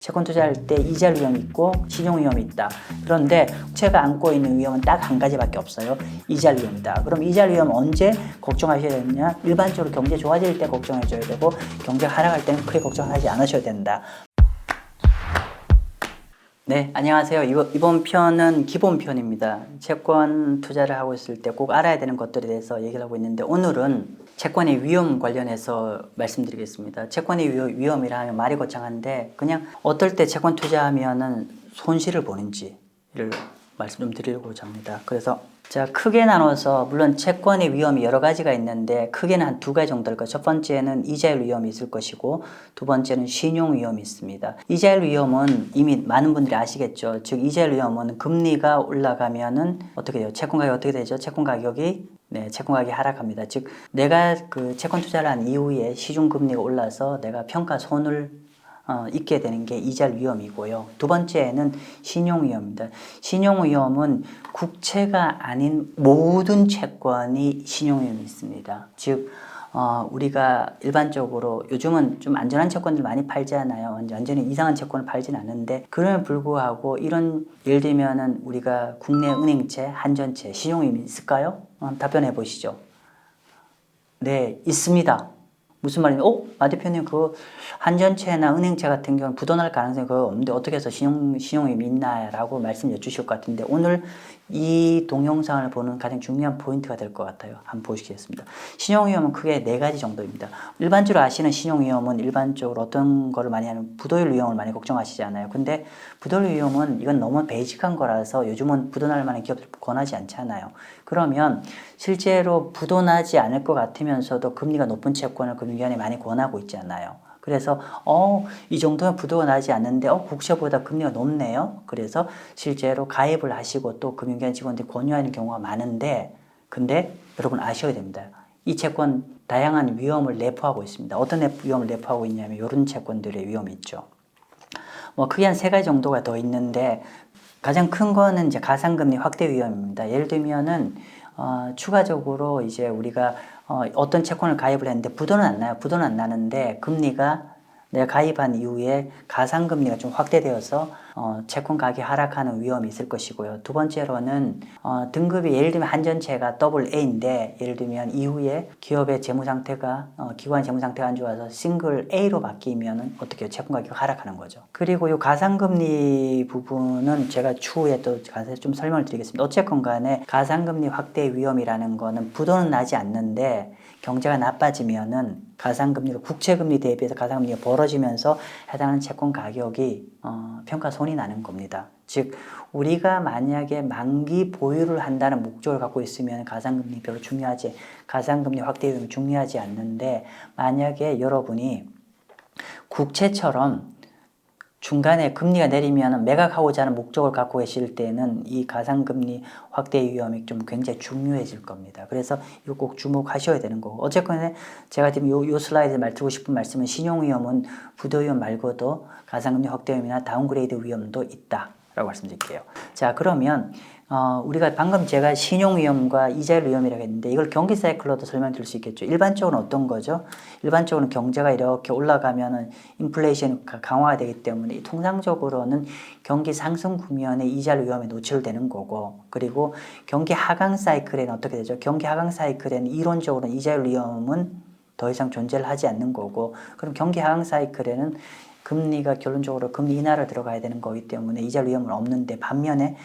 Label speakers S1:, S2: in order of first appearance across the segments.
S1: 채권 투자할 때 이자 위험이 있고 신용 위험이 있다. 그런데 국채가 안고 있는 위험은 딱 한 가지밖에 없어요. 이자 위험이다. 그럼 이자 위험 언제 걱정하셔야 되느냐? 일반적으로 경제 좋아질 때 걱정해줘야 되고 경제가 하락할 때는 크게 걱정하지 않으셔야 된다. 네, 안녕하세요. 이번 편은 기본 편입니다. 채권 투자를 하고 있을 때 꼭 알아야 되는 것들에 대해서 얘기를 하고 있는데 오늘은 채권의 위험 관련해서 말씀드리겠습니다. 채권의 위험이라 하면 말이 거창한데 그냥 어떨 때 채권 투자하면은 손실을 보는지를 말씀 좀 드리려고 합니다. 그래서 자, 크게 나눠서 물론 채권의 위험이 여러 가지가 있는데 크게는 한 두 가지 정도일 거예요. 첫 번째는 이자율 위험이 있을 것이고 두 번째는 신용 위험이 있습니다. 이자율 위험은 이미 많은 분들이 아시겠죠. 즉 이자율 위험은 금리가 올라가면은 어떻게 돼요? 채권 가격이 어떻게 되죠? 채권 가격이 하락합니다. 즉 내가 그 채권 투자를 한 이후에 시중 금리가 올라서 내가 평가손을 있게 되는 게 이자율 위험이고요. 두 번째는 신용 위험입니다. 신용 위험은 국채가 아닌 모든 채권이 신용 위험이 있습니다. 즉 우리가 일반적으로 요즘은 좀 안전한 채권들 많이 팔잖아요. 완전히 이상한 채권을 팔진 않는데 그럼에도 불구하고 이런 예를 들면은 우리가 국내 은행채, 한전채 신용 위험이 있을까요? 답변해 보시죠. 네, 있습니다. 무슨 말이냐? 마 대표님, 그 한전채나 은행채 같은 경우는 부도날 가능성이 거의 없는데 어떻게 해서 신용이 있나라고 말씀 여주실 것 같은데 오늘 이 동영상을 보는 가장 중요한 포인트가 될 것 같아요. 한번 보시겠습니다. 신용위험은 크게 네 가지 정도입니다. 일반적으로 아시는 신용위험은 일반적으로 어떤 거를 많이 하는 부도율 위험을 많이 걱정하시잖아요. 근데 부도율 위험은 이건 너무 베이직한 거라서 요즘은 부도날 만한 기업들 권하지 않잖아요. 그러면 실제로 부도나지 않을 것 같으면서도 금리가 높은 채권을 금융기관이 많이 권하고 있잖아요. 그래서 이 정도면 부도가 나지 않는데 국채보다 금리가 높네요. 그래서 실제로 가입을 하시고 또 금융기관 직원들이 권유하는 경우가 많은데 근데 여러분 아셔야 됩니다. 이 채권 다양한 위험을 내포하고 있습니다. 어떤 위험을 내포하고 있냐면 이런 채권들의 위험이 있죠. 크게 한 세 가지 정도가 더 있는데 가장 큰 거는 이제 가상금리 확대 위험입니다. 예를 들면은 추가적으로 이제 우리가 어떤 채권을 가입을 했는데 부도는 안 나요. 부도는 안 나는데 금리가 내가 가입한 이후에 가상금리가 좀 확대되어서 채권 가격이 하락하는 위험이 있을 것이고요. 두 번째로는 등급이 예를 들면 한전채가 AA 인데 예를 들면 이후에 기업의 재무상태가 기관 재무상태가 안 좋아서 싱글 A로 바뀌면 어떻게 해요? 채권 가격이 하락하는 거죠. 그리고 이 가상금리 부분은 제가 추후에 또 가서 좀 설명을 드리겠습니다. 어쨌건 간에 가상금리 확대 위험이라는 거는 부도는 나지 않는데 경제가 나빠지면은 가상금리가 국채금리 대비해서 가상금리가 벌어지면서 해당하는 채권 가격이 평가손이 나는 겁니다. 즉 우리가 만약에 만기 보유를 한다는 목적을 갖고 있으면 가상금리 별로 중요하지 가상금리 확대 위험이 중요하지 않는데 만약에 여러분이 국채처럼 중간에 금리가 내리면 매각하고자 하는 목적을 갖고 계실 때는 이 가상금리 확대 위험이 좀 굉장히 중요해질 겁니다. 그래서 이거 꼭 주목하셔야 되는 거고 어쨌거나 제가 지금 요 슬라이드에 드리고 싶은 말씀은 신용위험은 부도위험 말고도 가상금리 확대 위험이나 다운그레이드 위험도 있다라고 말씀드릴게요. 자 그러면 우리가 방금 제가 신용위험과 이자율 위험이라고 했는데 이걸 경기 사이클로도 설명드릴 수 있겠죠. 일반적으로는 어떤 거죠? 일반적으로는 경제가 이렇게 올라가면은 인플레이션이 강화가 되기 때문에 통상적으로는 경기 상승 국면에 이자율 위험에 노출되는 거고 그리고 경기 하강 사이클에는 어떻게 되죠? 경기 하강 사이클에는 이론적으로는 이자율 위험은 더 이상 존재를 하지 않는 거고 그럼 경기 하강 사이클에는 금리가 결론적으로 금리 인하를 들어가야 되는 거기 때문에 이자율 위험은 없는데 반면에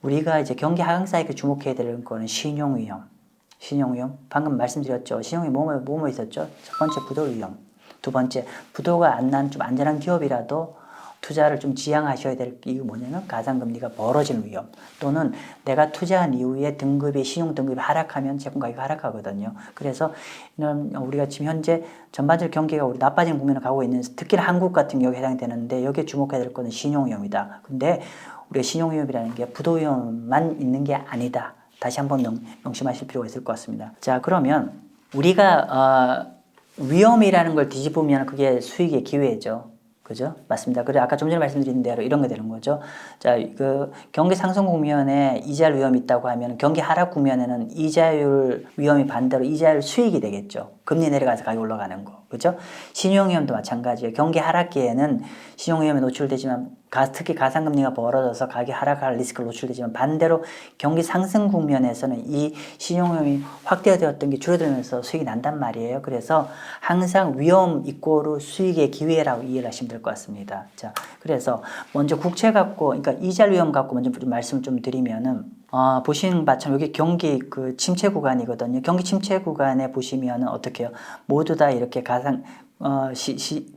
S1: 우리가 이제 경기 하강 사이클 주목해야 되는 거는 신용위험. 방금 말씀드렸죠. 신용이 뭐뭐 있었죠? 첫 번째 부도 위험. 두 번째 부도가 안 난 좀 안전한 기업이라도 투자를 좀 지양하셔야 될 이유 뭐냐면 가상금리가 벌어지는 위험 또는 내가 투자한 이후에 등급이 신용 등급이 하락하면 채권 가격이 하락하거든요. 그래서 이런 우리가 지금 현재 전반적으로 경기가 우리 나빠지는 국면을 가고 있는 특히 한국 같은 경우에 해당이 되는데 여기에 주목해야 될 거는 신용위험이다. 근데 우리가 신용위험이라는 게 부도위험만 있는 게 아니다. 다시 한번 명심하실 필요가 있을 것 같습니다. 자 그러면 우리가 위험이라는 걸 뒤집으면 그게 수익의 기회죠. 그죠? 맞습니다. 그래 아까 좀 전에 말씀드린 대로 이런 게 되는 거죠. 자, 그 경기 상승 국면에 이자율 위험이 있다고 하면 경기 하락 국면에는 이자율 위험이 반대로 이자율 수익이 되겠죠. 금리 내려가서 가격이 올라가는 거. 그죠? 신용위험도 마찬가지예요. 경기 하락기에는 신용위험에 노출되지만 특히 가상금리가 벌어져서 가격 하락할 리스크를 노출되지만 반대로 경기 상승 국면에서는 이 신용위험이 확대되었던 게 줄어들면서 수익이 난단 말이에요. 그래서 항상 위험 이꼬르 수익의 기회라고 이해를 하시면 될 것 같습니다. 자, 그래서 먼저 국채 갖고, 그러니까 이자 위험 갖고 먼저 좀 말씀을 좀 드리면은, 보시는 바처럼 여기 경기 그 침체 구간이거든요. 경기 침체 구간에 보시면은 어떻게 해요? 모두 다 이렇게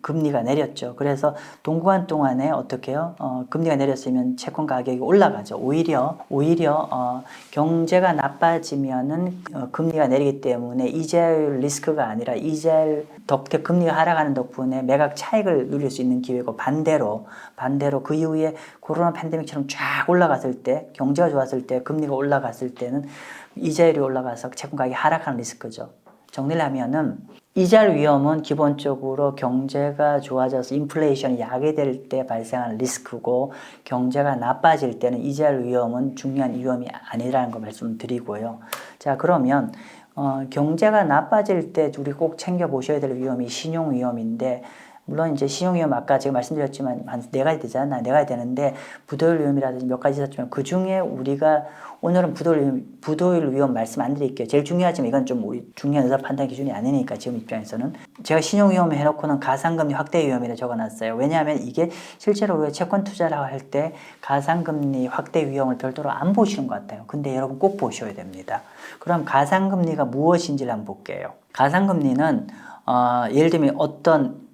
S1: 금리가 내렸죠. 그래서 동구간 동안에 어떻게 해요? 금리가 내렸으면 채권 가격이 올라가죠. 오히려 경제가 나빠지면은 금리가 내리기 때문에 이자율 리스크가 아니라 이자율 덕분에 금리가 하락하는 덕분에 매각 차익을 누릴 수 있는 기회고 반대로 그 이후에 코로나 팬데믹처럼 쫙 올라갔을 때 경제가 좋았을 때 금리가 올라갔을 때는 이자율이 올라가서 채권 가격이 하락하는 리스크죠. 정리를 하면은 이자율 위험은 기본적으로 경제가 좋아져서 인플레이션이 야기될 때 발생하는 리스크고 경제가 나빠질 때는 이자율 위험은 중요한 위험이 아니라는 거 말씀드리고요. 자, 그러면 경제가 나빠질 때 우리 꼭 챙겨 보셔야 될 위험이 신용 위험인데 물론 이제 신용 위험 아까 제가 말씀드렸지만 한 4가지 되잖아요. 4가지 되는데 부도율 위험이라든지 몇 가지 있었지만 그 중에 우리가 오늘은 부도율 위험 말씀 안 드릴게요. 제일 중요하지만 이건 좀 우리 중요한 의사 판단 기준이 아니니까 지금 입장에서는 제가 신용 위험 해놓고는 가상금리 확대 위험이라 적어놨어요. 왜냐하면 이게 실제로 우리가 채권 투자를 할 때 가상금리 확대 위험을 별도로 안 보시는 것 같아요. 근데 여러분 꼭 보셔야 됩니다. 그럼 가상금리가 무엇인지를 한번 볼게요. 가상금리는 예를 들면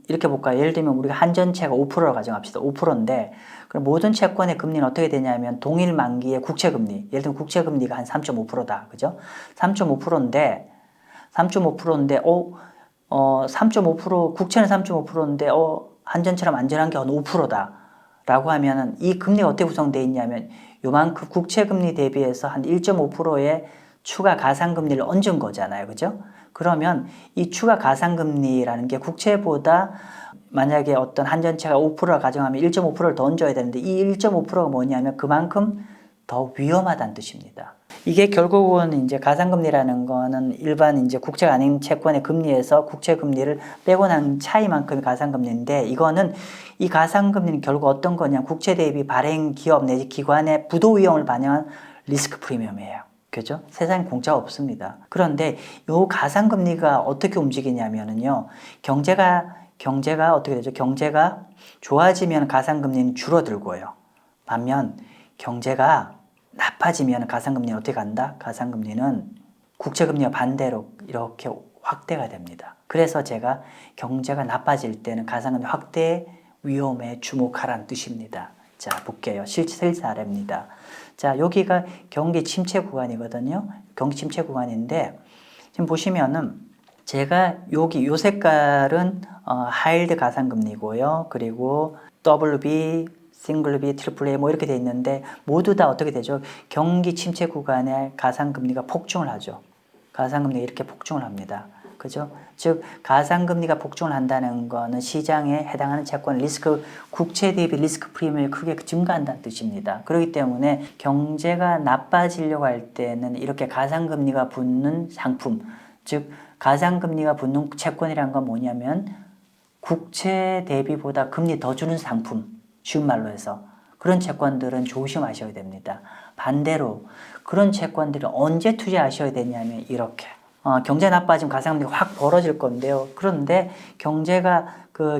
S1: 이렇게 볼까요? 예를 들면 우리가 한전채가 5%를 가정합시다. 5%인데 그럼 모든 채권의 금리는 어떻게 되냐면 동일 만기의 국채금리, 예를 들면 국채금리가 한 3.5%다. 그죠? 3.5%인데 3.5% 국채는 3.5%인데 한전처럼 안전한 게 한 5%다. 라고 하면은 이 금리가 어떻게 구성되어 있냐면 요만큼 국채금리 대비해서 한 1.5%의 추가 가상금리를 얹은 거잖아요. 그죠? 그러면 이 추가 가상금리라는 게 국채보다 만약에 어떤 한전채가 5%를 가정하면 1.5%를 더 얹어야 되는데 이 1.5%가 뭐냐면 그만큼 더 위험하다는 뜻입니다. 이게 결국은 이제 가상금리라는 거는 일반 이제 국채가 아닌 채권의 금리에서 국채 금리를 빼고 난 차이만큼이 가상금리인데 이거는 이 가상금리는 결국 어떤 거냐 국채 대비 발행 기업 내지 기관의 부도 위험을 반영한 리스크 프리미엄이에요. 그죠? 세상에 공짜가 없습니다. 그런데 요 가상금리가 어떻게 움직이냐면요. 경제가 어떻게 되죠? 경제가 좋아지면 가상금리는 줄어들고요. 반면 경제가 나빠지면 가상금리는 어떻게 간다? 가상금리는 국채금리와 반대로 이렇게 확대가 됩니다. 그래서 제가 경제가 나빠질 때는 가상금리 확대 위험에 주목하라는 뜻입니다. 자, 볼게요. 실제 사례입니다. 자, 여기가 경기 침체 구간이거든요. 경기 침체 구간인데 지금 보시면은 제가 여기 요 색깔은 하일드 가상금리고요. 그리고 WB, 싱글 B, 트리플 A 뭐 이렇게 돼 있는데 모두 다 어떻게 되죠? 경기 침체 구간에 가상금리가 폭증을 하죠. 가상금리가 이렇게 폭증을 합니다. 그죠? 즉 가상금리가 폭증을 한다는 거는 시장에 해당하는 채권 리스크 국채 대비 리스크 프리미엄이 크게 증가한다는 뜻입니다. 그렇기 때문에 경제가 나빠지려고 할 때는 이렇게 가상금리가 붙는 상품, 즉 가상금리가 붙는 채권이란 건 뭐냐면 국채 대비보다 금리 더 주는 상품, 쉬운 말로 해서 그런 채권들은 조심하셔야 됩니다. 반대로 그런 채권들은 언제 투자하셔야 되냐면 이렇게 경제 나빠지면 가상금리가 확 벌어질 건데요. 그런데 경제가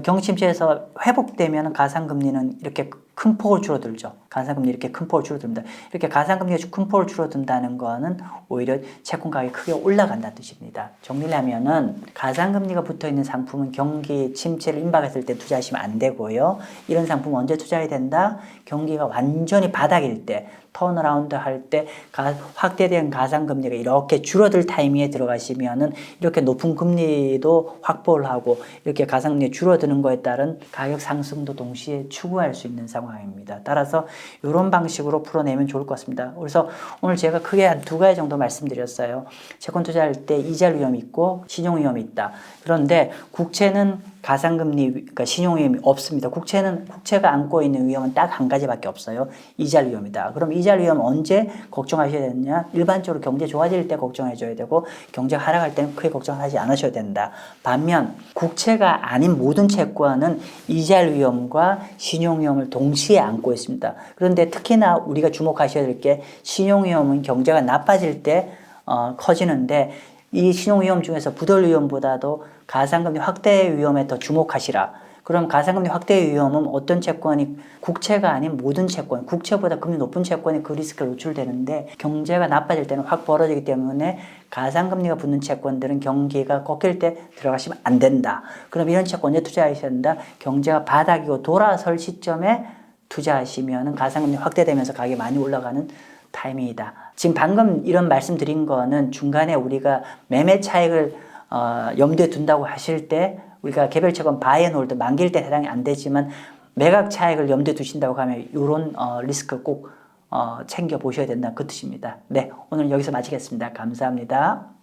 S1: 경기 침체에서 회복되면 가상금리는 이렇게 큰 폭으로 줄어들죠. 가상금리 이렇게 큰 폭으로 줄어듭니다. 이렇게 가상금리가 큰 폭으로 줄어든다는 거는 오히려 채권 가격이 크게 올라간다는 뜻입니다. 정리를 하면은 가상금리가 붙어있는 상품은 경기 침체를 임박했을 때 투자하시면 안 되고요. 이런 상품은 언제 투자해야 된다? 경기가 완전히 바닥일 때, 턴어라운드 할 때 확대된 가상금리가 이렇게 줄어들 타이밍에 들어가시면은 이렇게 높은 금리도 확보를 하고 이렇게 가상금리 줄어드는 거에 따른 가격 상승도 동시에 추구할 수 있는 상황입니다. 따라서 이런 방식으로 풀어내면 좋을 것 같습니다. 그래서 오늘 제가 크게 한 2가지 정도 말씀드렸어요. 채권 투자할 때 이자 위험이 있고 신용 위험이 있다. 그런데 국채는 가상금리, 그러니까 신용위험이 없습니다. 국채가 안고 있는 위험은 딱 한 가지밖에 없어요. 이자 위험이다. 그럼 이자 위험 언제 걱정하셔야 되느냐? 일반적으로 경제 좋아질 때 걱정해줘야 되고 경제가 하락할 때는 크게 걱정하지 않으셔야 된다. 반면 국채가 아닌 모든 채권은 이자 위험과 신용 위험을 동시에 안고 있습니다. 그런데 특히나 우리가 주목하셔야 될 게 신용 위험은 경제가 나빠질 때 커지는데 이 신용 위험 중에서 부돌 위험보다도 가상금리 확대 위험에 더 주목하시라. 그럼 가상금리 확대 위험은 어떤 채권이 국채가 아닌 모든 채권, 국채보다 금리 높은 채권이 그 리스크에 노출되는데 경제가 나빠질 때는 확 벌어지기 때문에 가상금리가 붙는 채권들은 경기가 꺾일 때 들어가시면 안 된다. 그럼 이런 채권 언제 투자하셔야 된다? 경제가 바닥이고 돌아설 시점에 투자하시면 가상금리 확대되면서 가격이 많이 올라가는 타이밍이다. 지금 방금 이런 말씀 드린 거는 중간에 우리가 매매 차익을 염두에 둔다고 하실 때 우리가 개별 채권 바이 앤 홀드 만기일 때 해당이 안 되지만 매각 차익을 염두에 두신다고 하면 이런 리스크 꼭 챙겨 보셔야 된다는 그 뜻입니다. 네, 오늘 여기서 마치겠습니다. 감사합니다.